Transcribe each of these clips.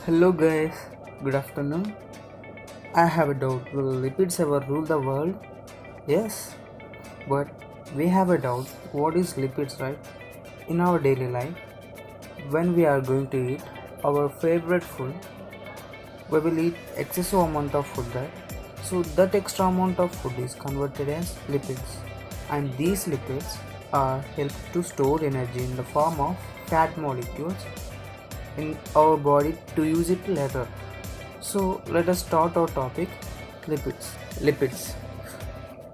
Hello guys, good afternoon. I have a doubt. Will lipids ever rule the world? Yes, but we have a doubt. What is lipids, right? In our daily life, when we are going to eat our favorite food, we will eat excessive amount of food, right? So that extra amount of food is converted as lipids, and these lipids are helped to store energy in the form of fat molecules in our body to use it later. So let us start our topic, lipids. Lipids.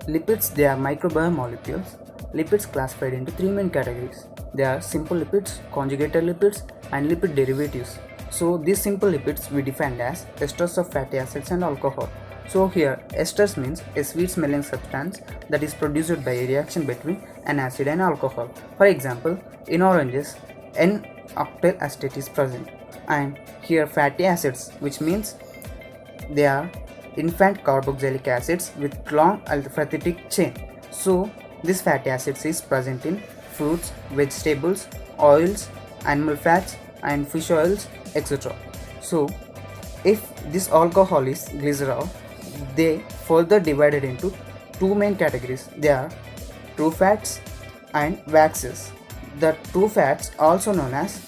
Lipids, they are microbial molecules. Lipids classified into three main categories. They are simple lipids, conjugated lipids, and lipid derivatives. So these simple lipids we defined as esters of fatty acids and alcohol. So here esters means a sweet smelling substance that is produced by a reaction between an acid and alcohol. For example, in oranges, N-octyl acetate is present, and here fatty acids, which means they are infant carboxylic acids with long aliphatic chain. So this fatty acids is present in fruits, vegetables, oils, animal fats and fish oils, etc. So if this alcohol is glycerol, they further divided into two main categories. They are true fats and waxes. The true fats, also known as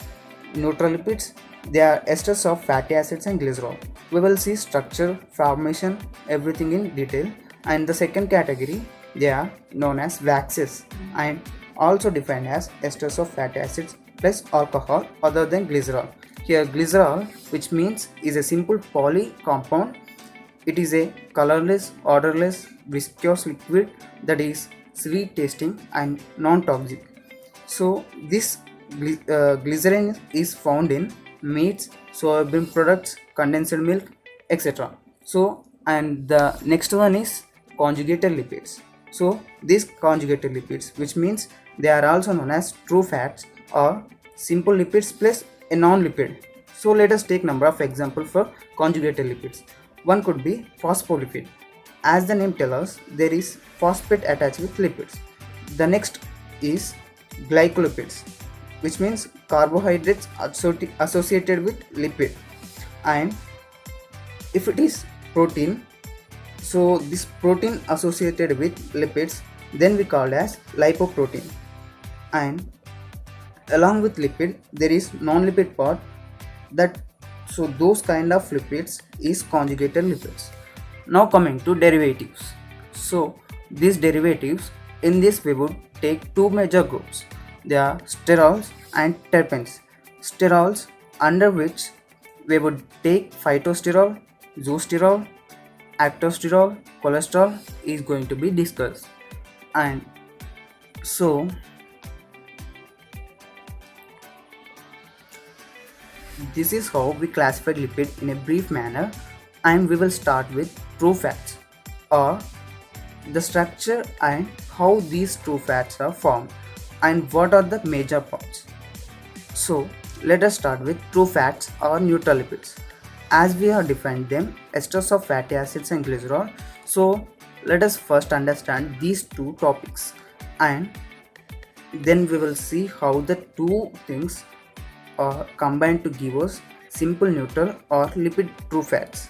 neutral lipids, they are esters of fatty acids and glycerol. We will see structure, formation, everything in detail. And the second category, they are known as waxes and also defined as esters of fatty acids plus alcohol other than glycerol. Here glycerol, which means is a simple poly compound. It is a colorless, odorless, viscous liquid that is sweet tasting and non-toxic. So this glycerin is found in meats, soybean products, condensed milk, etc. So and the next one is conjugated lipids. So these conjugated lipids, which means they are also known as true fats or simple lipids plus a non-lipid. So let us take number of example for conjugated lipids. One could be phospholipid. As the name tells us, there is phosphate attached with lipids. The next is glycolipids, which means carbohydrates associated with lipid. And if it is protein, so this protein associated with lipids, then we call as lipoprotein. And along with lipid, there is non-lipid part, that so those kind of lipids is conjugated lipids. Now coming to derivatives. So these derivatives, in this we would take two major groups. They are sterols and terpenes. Sterols, under which we would take phytosterol, zoosterol, actosterol, cholesterol is going to be discussed. And so this is how we classify lipid in a brief manner, and we will start with true fats, or the structure and how these true fats are formed and what are the major parts. So let us start with true fats or neutral lipids. As we have defined them, esters of fatty acids and glycerol. So let us first understand these two topics, and then we will see how the two things are combined to give us simple neutral or lipid true fats.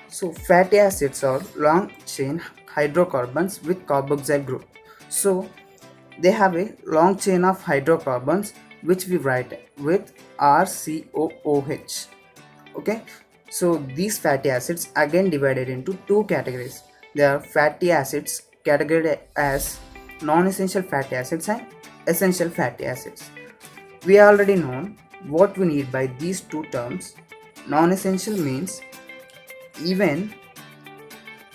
So fatty acids are long chain hydrocarbons with carboxyl group. So they have a long chain of hydrocarbons which we write with RCOOH. Okay, so these fatty acids again divided into two categories. They are fatty acids categorized as non-essential fatty acids and essential fatty acids. We already know what we need by these two terms. Non-essential means even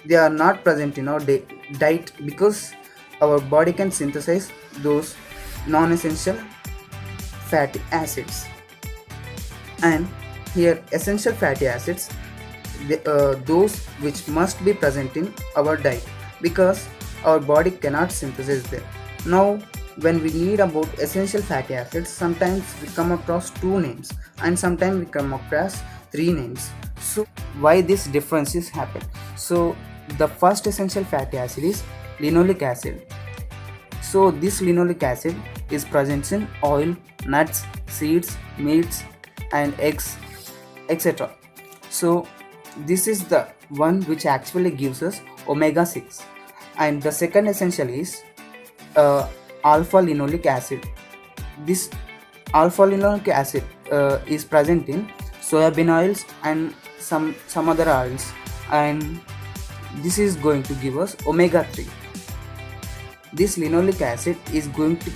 they are not present in our diet because our body can synthesize those non-essential fatty acids. And here essential fatty acids, those which must be present in our diet because our body cannot synthesize them. Now when we need about essential fatty acids, sometimes we come across two names and sometimes we come across three names. So why this differences happen? So the first essential fatty acid is linoleic acid. So this linoleic acid is present in oil, nuts, seeds, meats and eggs etc. So this is the one which actually gives us omega 6. And the second essential is alpha linoleic acid. This alpha linoleic acid is present in soybean oils and some other oils, and this is going to give us omega 3. This linoleic acid is going to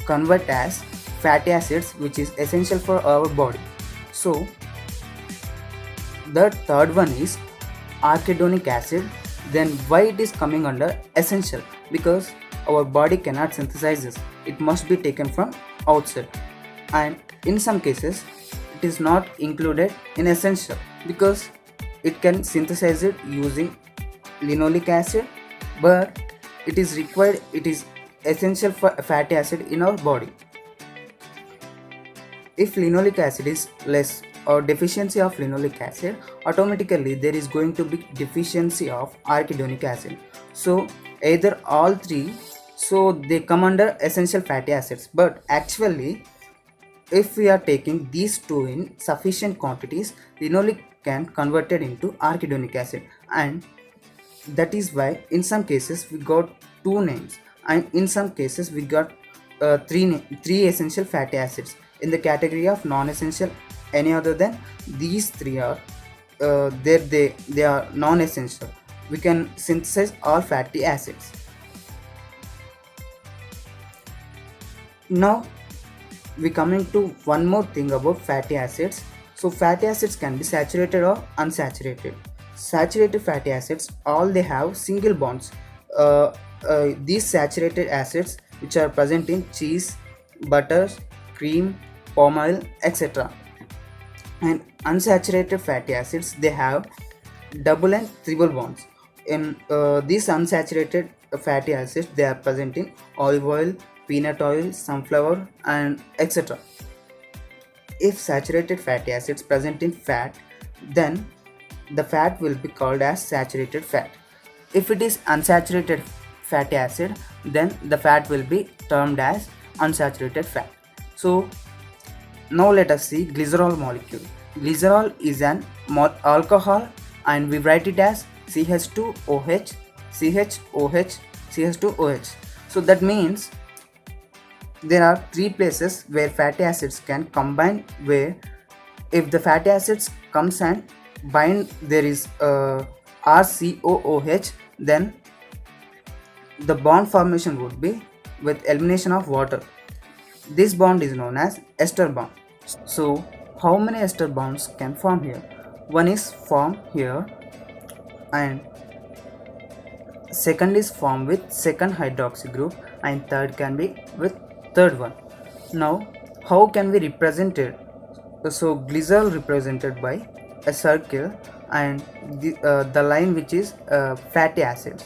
convert as fatty acids, which is essential for our body. So the third one is arachidonic acid. Then why it is coming under essential? Because our body cannot synthesize this, it must be taken from outside, and in some cases it is not included in essential because it can synthesize it using linoleic acid, but it is required, it is essential for fatty acid in our body. If linoleic acid is less or deficiency of linoleic acid, automatically there is going to be deficiency of arachidonic acid. So either all three, so they come under essential fatty acids. But actually, if we are taking these two in sufficient quantities, linoleic can convert it into arachidonic acid, and that is why in some cases we got two names, and in some cases we got three essential fatty acids in the category of non-essential. Any other than these three are they are non-essential. We can synthesize all fatty acids. Now we coming to one more thing about fatty acids. So fatty acids can be saturated or unsaturated. Saturated fatty acids, all they have single bonds. These saturated acids which are present in cheese, butter, cream, palm oil, etc. And unsaturated fatty acids, they have double and triple bonds. In these unsaturated fatty acids, they are present in olive oil, peanut oil, sunflower, and etc. If saturated fatty acids present in fat, then the fat will be called as saturated fat. If it is unsaturated fatty acid, then the fat will be termed as unsaturated fat. So now let us see glycerol molecule. Glycerol is an alcohol, and we write it as CH2OH, CHOH, CH2OH. So that means there are three places where fatty acids can combine, where if the fatty acids comes and bind, there is RCOOH, then the bond formation would be with elimination of water. This bond is known as ester bond. So how many ester bonds can form here? One is formed here, and second is formed with second hydroxy group, and third can be with third one. Now how can we represent it? So glycerol represented by a circle, and the line which is fatty acids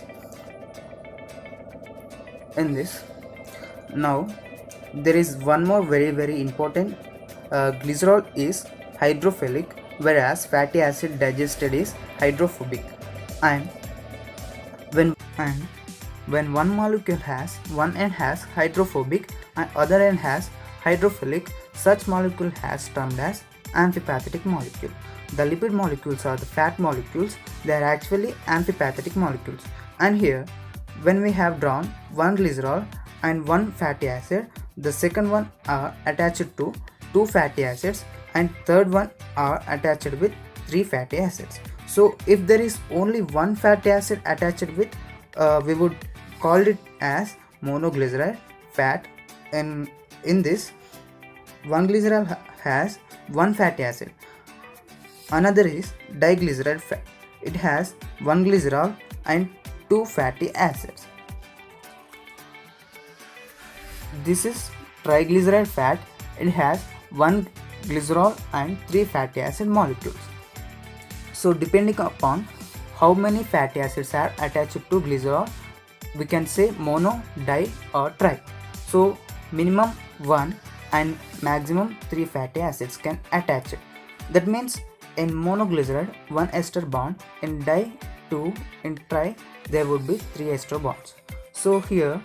in this. Now there is one more very important. Glycerol is hydrophilic, whereas fatty acid digested is hydrophobic. And when one molecule has one end has hydrophobic and other end has hydrophilic, such molecule has termed as amphipathetic molecule. The lipid molecules are the fat molecules. They are actually amphipathetic molecules. And here, when we have drawn one glycerol and one fatty acid, the second one are attached to two fatty acids, and third one are attached with three fatty acids. So if there is only one fatty acid attached with, we would call it as monoglyceride fat. And in this, one glycerol has one fatty acid. Another is diglyceride fat. It has one glycerol and two fatty acids. This is triglyceride fat. It has one glycerol and three fatty acid molecules. So depending upon how many fatty acids are attached to glycerol, we can say mono, di or tri. So minimum 1 and maximum 3 fatty acids can attach it. That means in monoglyceride 1 ester bond, in di 2, in tri there would be 3 ester bonds. So here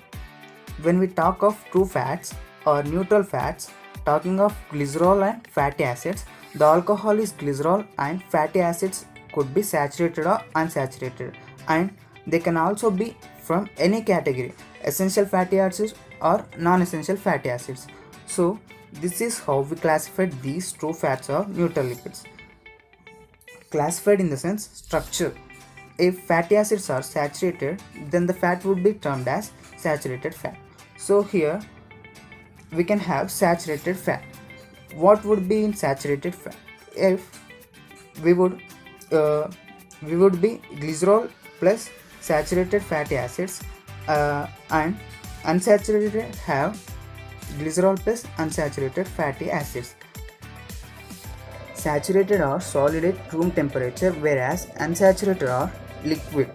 when we talk of true fats or neutral fats, talking of glycerol and fatty acids, The alcohol is glycerol and fatty acids could be saturated or unsaturated, and they can also be from any category, essential fatty acids or non-essential fatty acids. So this is how we classified these true fats or neutral lipids. Classified in the sense structure. If fatty acids are saturated, then the fat would be termed as saturated fat. So here we can have saturated fat. What would be in saturated fat? If we would be glycerol plus saturated fatty acids, and unsaturated have glycerol plus unsaturated fatty acids. Saturated are solid at room temperature, whereas unsaturated are liquid.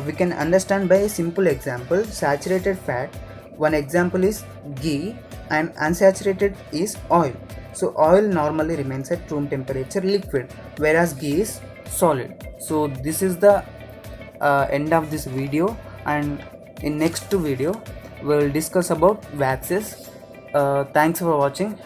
We can understand by a simple example. Saturated fat, one example is ghee, and unsaturated is oil. So oil normally remains at room temperature liquid, whereas ghee is solid. So this is the end of this video, and in next video we will discuss about waxes. Thanks for watching.